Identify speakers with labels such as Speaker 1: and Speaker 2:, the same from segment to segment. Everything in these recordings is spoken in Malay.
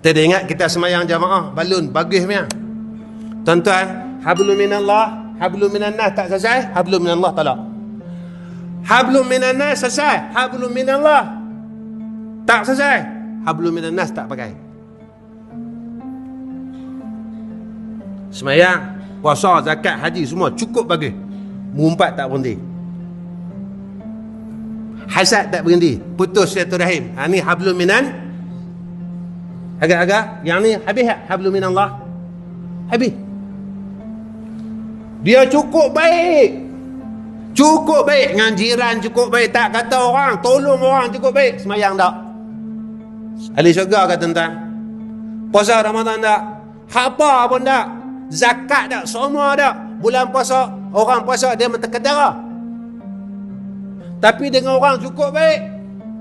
Speaker 1: Kita dah ingat kita semayang jamaah balun bagus punya. Tuan-tuan, hablum minallah, hablum minannas tak selesai, hablum minallah talak. Hablum minannas selesai, hablum minallah tak selesai, hablum minannas tak pakai. Semayang, puasa, zakat, haji semua cukup bagus. Mengumpat tak berhenti. Hasad tak berhenti. Putus silaturahim. Ha, ni hablum minan. Agak-agak yang ni habis tak hablum minallah? Habis. Dia cukup baik. Cukup baik dengan jiran, cukup baik. Tak kata orang, tolong orang cukup baik. Semayang tak? Ahli syurga kata tuan. Puasa Ramadan tak? Apa pun tak? Zakat tak? Semua tak? Bulan puasa, orang puasa dia menterkedara. Tapi dengan orang cukup baik,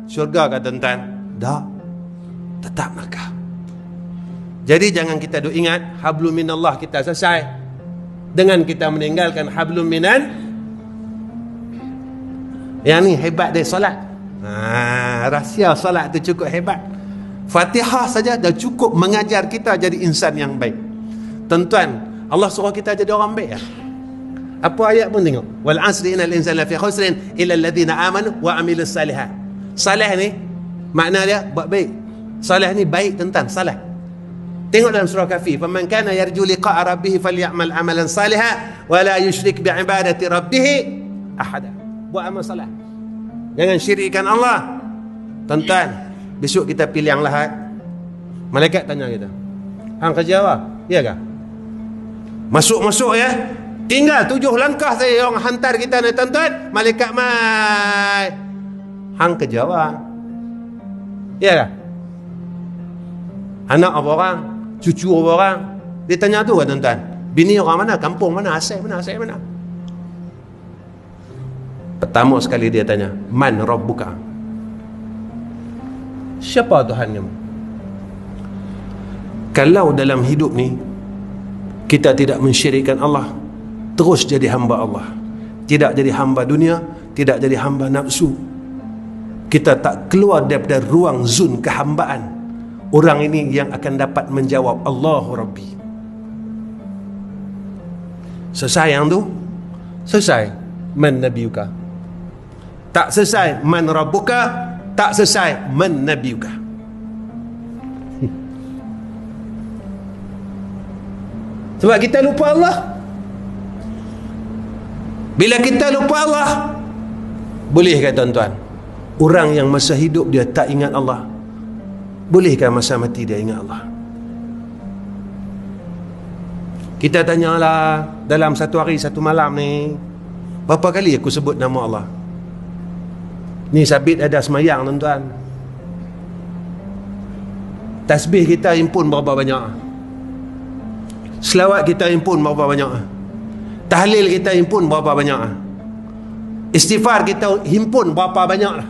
Speaker 1: syurga kata tuan. Tak. Tetap nakal. Jadi jangan kita duk ingat hablum minallah kita selesai dengan kita meninggalkan hablum minan. Yang ni hebat dia solat. Rahsia solat tu cukup hebat. Fatihah saja dah cukup mengajar kita jadi insan yang baik. Tuan-tuan, Allah suruh kita jadi orang baik ya? Apa ayat pun tengok. Wal asri innal insana lafi khusrin illa alladhina amanu wa amilus salihat. Salih ni makna dia buat baik. Salih ni baik tuan-tuan, salah. Tengok dalam surah Kahfi, faman kana yarju liqa'a rabbih falyamal amalan salihan wa la yusyrik bi ibadati rabbih ahada. Buat amal salah. Jangan syirikkan Allah. Tuan-tuan, besok kita pilih yang lahat. Malaikat tanya kita, hang kerja apa? Ya ke? Masuk-masuk ya. Tinggal 7 langkah saya orang hantar kita ni tuan-tuan. Malaikat mai. Hang kerja apa? Ya ke? Anak apa orang? Cucu apa orang? Dia tanya tu kan tuan-tuan. Bini orang mana? Kampung mana? Asal mana? Asal mana? Pertama sekali dia tanya, man rabbuka? Siapa Tuhan kamu? Kalau dalam hidup ni kita tidak mensyirikkan Allah, terus jadi hamba Allah, tidak jadi hamba dunia, tidak jadi hamba nafsu, kita tak keluar daripada ruang zon kehambaan, orang ini yang akan dapat menjawab Allahu Rabbi. Selesai yang tu, selesai man nabiyuka. Tak selesai man rabbuka, tak selesai man nabiyuka. Sebab kita lupa Allah. Bila kita lupa Allah, bolehkah tuan-tuan, orang yang masa hidup dia tak ingat Allah, bolehkah masa mati dia ingat Allah? Kita tanyalah dalam satu hari satu malam ni, berapa kali aku sebut nama Allah? Ni sabit ada semayang tuan-tuan. Tasbih kita himpun berapa banyak? Selawat kita himpun berapa banyak? Tahlil kita himpun berapa banyak? Istighfar kita himpun berapa banyak lah?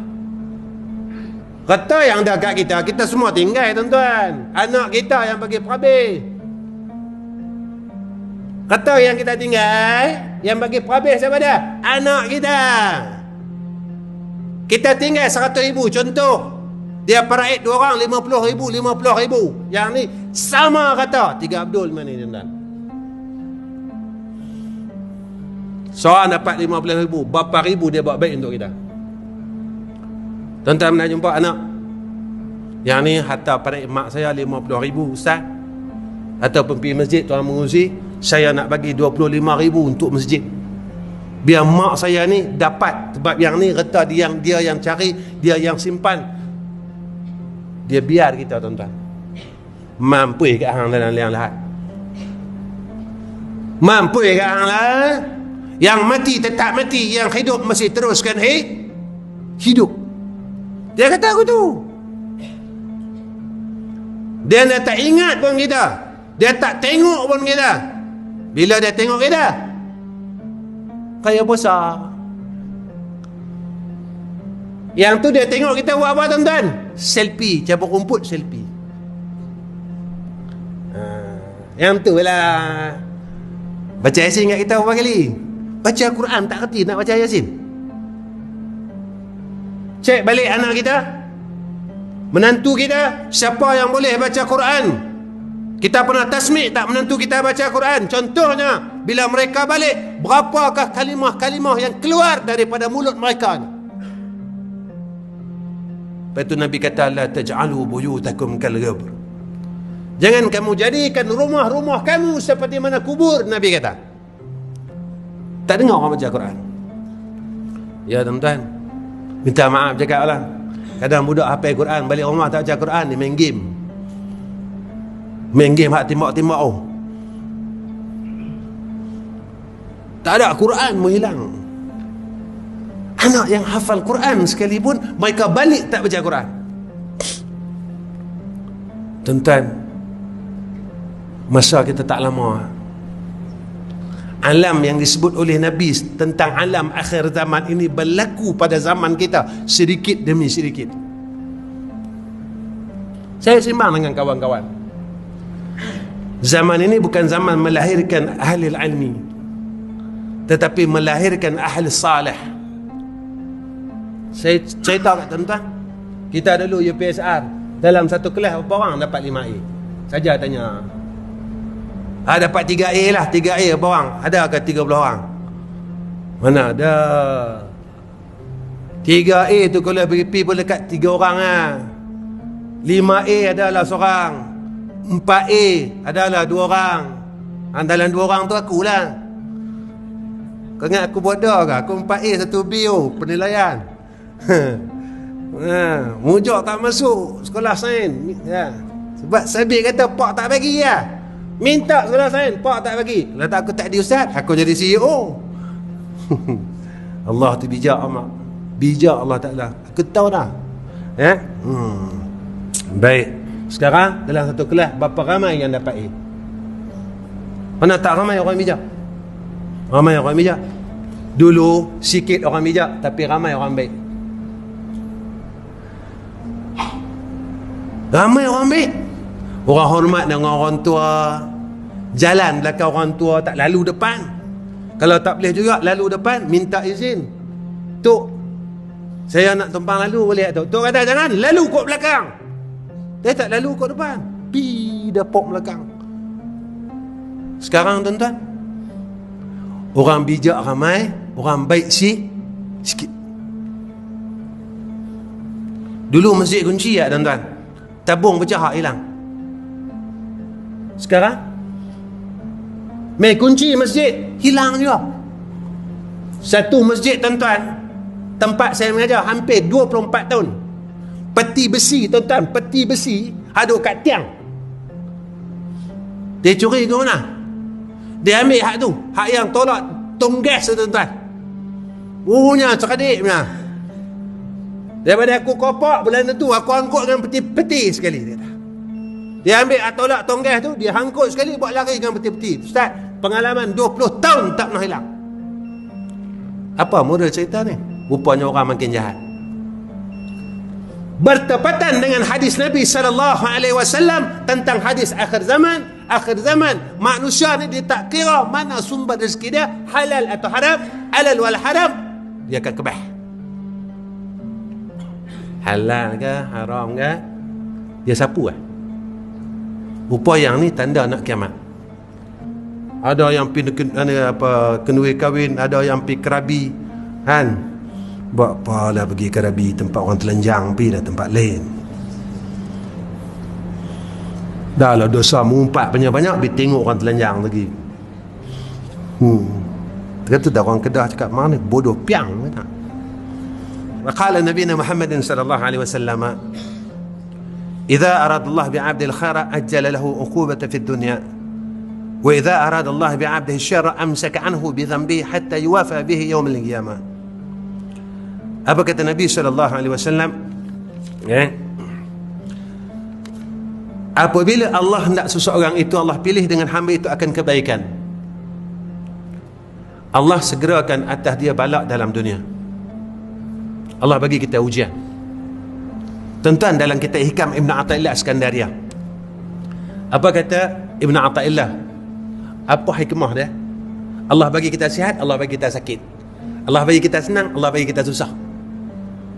Speaker 1: Kata yang dah kat kita, kita semua tinggal tuan-tuan. Anak kita yang bagi perhabis. Kata yang kita tinggal, yang bagi perhabis siapa dia? Anak kita. Kita tinggal 100,000 contoh. Dia paraid 2 orang 50,000, 50,000. Yang ni sama kata 3 Abdul mana ni tuan-tuan? Seorang dapat 50,000, berapa ribu dia buat baik untuk kita? Tuan-tuan pernah jumpa anak yang ni harta paraid mak saya 50,000 ustaz, ataupun pergi masjid tuan mengurusi, saya nak bagi 25,000 untuk masjid, biar mak saya ni dapat. Sebab yang ni reta dia yang cari, dia yang simpan, dia biar kita tuan-tuan. Mampu ke hang dalam liang lahat? Mampu ke hang lah? Yang mati tetap mati, yang hidup masih teruskan hidup. Dia kata aku tu. Dia dah tak ingat pun kita, dia tak tengok pun kita. Bila dia tengok kita, kayak besar. Yang tu dia tengok kita buat apa tuan-tuan? Selfie, cabut rumput selfie. Yang tu lah. Baca Yasin kat kita berapa kali? Baca Quran tak kerti nak baca Yasin. Cek balik anak kita, Menantu kita, siapa yang boleh baca Quran? Kita pernah tasmik tak menantu kita baca Quran? Contohnya, bila mereka balik, berapakah kalimah-kalimah yang keluar daripada mulut mereka ni? Lepas itu Nabi kata, la taj'alu buyutakum kal ghabr. Jangan kamu jadikan rumah-rumah kamu seperti mana kubur, Nabi kata. Tak dengar orang baca Quran. Ya tuan-tuan, minta maaf cakap lah. Kadang budak hafal Quran, balik rumah tak baca Quran, dia main game. Main game hak timbak-timbak oh. Tak ada Quran menghilang. Anak yang hafal Quran sekalipun, mereka balik tak baca Quran. Tuan-tuan, masa kita tak lama, alam yang disebut oleh Nabi tentang alam akhir zaman ini berlaku pada zaman kita sedikit demi sedikit. Saya sembang dengan kawan-kawan, zaman ini bukan zaman melahirkan ahli ilmi, tetapi melahirkan ahli salih. Saya cerita kat tuan-tuan, kita dulu UPSR, dalam satu kelas berapa orang dapat 5A? Saja tanya. Dapat 3A lah, 3A berapa orang? Ada ke 30 orang? Mana ada. 3A tu kalau pergi pun dekat 3 orang lah. 5A adalah seorang, 4A adalah 2 orang. Dalam 2 orang tu akulah. Kau ingat aku bodoh ke? Aku 4A 1B penilaian. Mujak tak masuk sekolah sains ya. Sebab Sabit kata pak tak bagi ya. Minta sekolah sains, pak tak bagi. Kalau tak aku tak jadi ustaz, aku jadi CEO. Allah tu bijak amat. Bijak Allah Ta'ala. Aku tahu dah. Ya. Baik. Sekarang dalam satu kelas berapa ramai yang dapat A? Mana tak ramai orang bijak? Ramai orang bijak. Dulu sikit orang bijak, tapi ramai orang baik. Ramai orang baik. Orang hormat dengan orang tua, jalan belakang orang tua, tak lalu depan. Kalau tak boleh juga lalu depan, minta izin. Tok, saya nak tumpang lalu boleh tak? Tok kata jangan, lalu kot belakang. Dia tak lalu kot depan, pi dapok belakang. Sekarang tuan-tuan, orang bijak ramai, orang baik sikit. Dulu masjid kunci ya tuan-tuan, tabung pecah hilang. Sekarang main kunci masjid hilang juga. Satu masjid tuan-tuan, tempat saya mengajar hampir 24 tahun, peti besi tuan-tuan, peti besi ada kat tiang. Dia curi ke mana? Dia ambil hak tu, hak yang tolak tong gas tu tuan-tuan. Punya cerdik punya. Daripada aku kopak bulan tu, aku angkut dengan peti-peti sekali. Dia ambil tolak tonggas tu, dia hangkut sekali, buat lari dengan peti-peti. Ustaz, pengalaman 20 tahun tak pernah hilang. Apa moral cerita ni? Rupanya orang makin jahat. Bertepatan dengan hadis Nabi SAW tentang hadis akhir zaman. Akhir zaman, manusia ni dia tak kira mana sumber rezeki dia, halal atau haram, halal wal haram, dia akan kebah. Halal ke haram ke, dia sapu lah. Rupa yang ni tanda nak kiamat. Ada yang pergi kenuri kahwin, ada yang pergi kerabi kan. Buat apalah pergi kerabi, tempat orang telanjang, pergi dah tempat lain. Dah lah dosa mengumpat banyak-banyak, pergi tengok orang telanjang lagi. Kata dah orang Kedah cakap mana bodoh piang kata. Qala Nabi Muhammad sallallahu alaihi wasallam, "Idza arada Allah bi'abdil khaira ajjala lahu uqubatan fid dunya, wa idza arada Allah bi'abdihi syarra amsaka anhu bi dhanbihi hatta yuwafa bihi yawm al-qiyamah." Apa kata Nabi sallallahu alaihi wasallam? Apabila Allah hendak seseorang itu, Allah pilih dengan hamba itu akan kebaikan, Allah segerakan atas dia balak dalam dunia. Allah bagi kita ujian. Tuan-tuan, dalam kitab Hikam Ibn Athaillah Askandaria, apa kata Ibn Athaillah? Apa hikmah dia? Allah bagi kita sihat, Allah bagi kita sakit. Allah bagi kita senang, Allah bagi kita susah.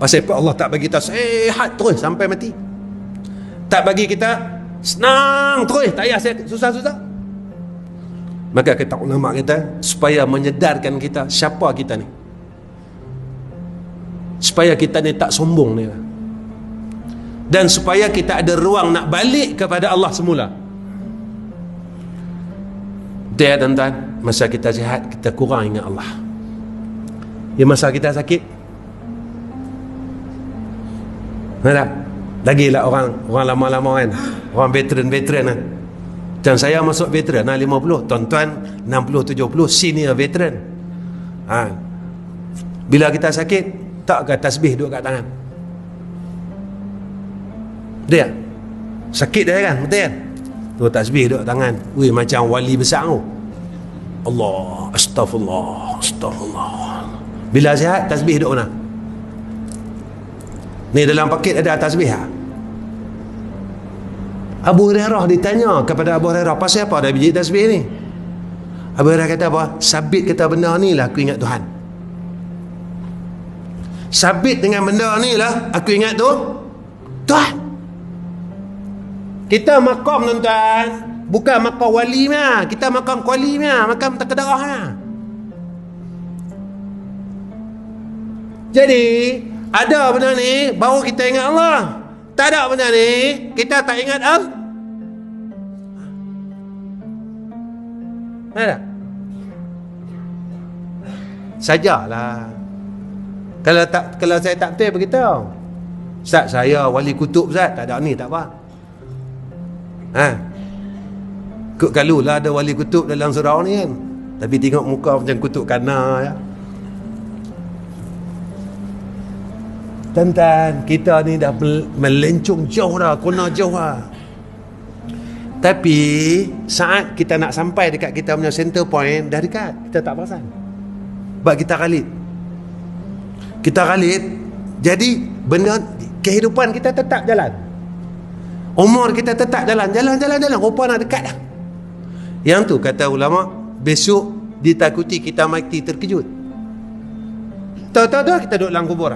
Speaker 1: Pasal apa Allah tak bagi kita sihat terus sampai mati? tak bagi kita senang terus, tak payah susah-susah. Maka kata ulama kita, supaya menyedarkan kita siapa kita ni, supaya kita ni tak sombong ni, dan supaya kita ada ruang nak balik kepada Allah semula. Dia tuan-tuan, masa kita sihat kita kurang ingat Allah. Ya, masa kita sakit, tak? Lagilah orang lama-lama kan, orang veteran kan. Dan saya masuk veteran 50, tuan-tuan 60-70 senior veteran. Bila kita sakit, takkah tasbih duduk kat tangan? Dia sakit dia kan, betul kan? Tu tasbih duduk tangan. Wih, macam wali besar tu. Allah, astagfirullah, astagfirullah. Bila sihat, tasbih duduk mana? Ni dalam paket ada tasbih ha? Abu Hurairah ditanya kepada Abu Hurairah, pasal apa ada biji tasbih ni? Abu Hurairah kata apa? Sabit kata benda ni lah aku ingat Tuhan. Sabit dengan benda ni lah aku ingat tu Tuhan. Kita makam tuan-tuan, bukan makam wali mah, kita makam kuali mah, makam terkedarah mah. Jadi ada benda ni baru kita ingat Allah. Tak ada benda ni kita tak ingat Allah. Ada? Sajalah. Kalau saya tak betul beritahu. Ustaz, saya wali kutub Ustaz. Tak ada ni, tak apa. Kalau lah ada wali kutub dalam surau ni kan. Tapi tengok muka macam kutub kana ya. Tuan-tuan, kita ni dah melencong jauh dah, kona jauh dah. Tapi saat kita nak sampai dekat kita punya center point, dah dekat, kita tak perasan. Sebab kita kalit. Jadi benda kehidupan kita tetap jalan. Umur kita tetap jalan. Rupa nak dekat dah. Yang tu kata ulama, besok ditakuti kita mati terkejut. Tahu-tahu kita duduk dalam kubur.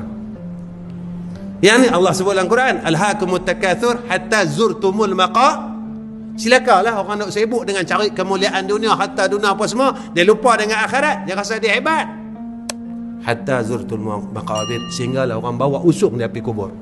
Speaker 1: Yang ni Allah sebut dalam Quran, alhaakumut takatsur hatta zurtumul maqabir. Silakanlah orang nak sibuk dengan cari kemuliaan dunia, harta dunia apa semua, dia lupa dengan akhirat, dia rasa dia hebat. Hatta zurtul maqabir, sehinggalah orang bawa usung dia pergi kubur.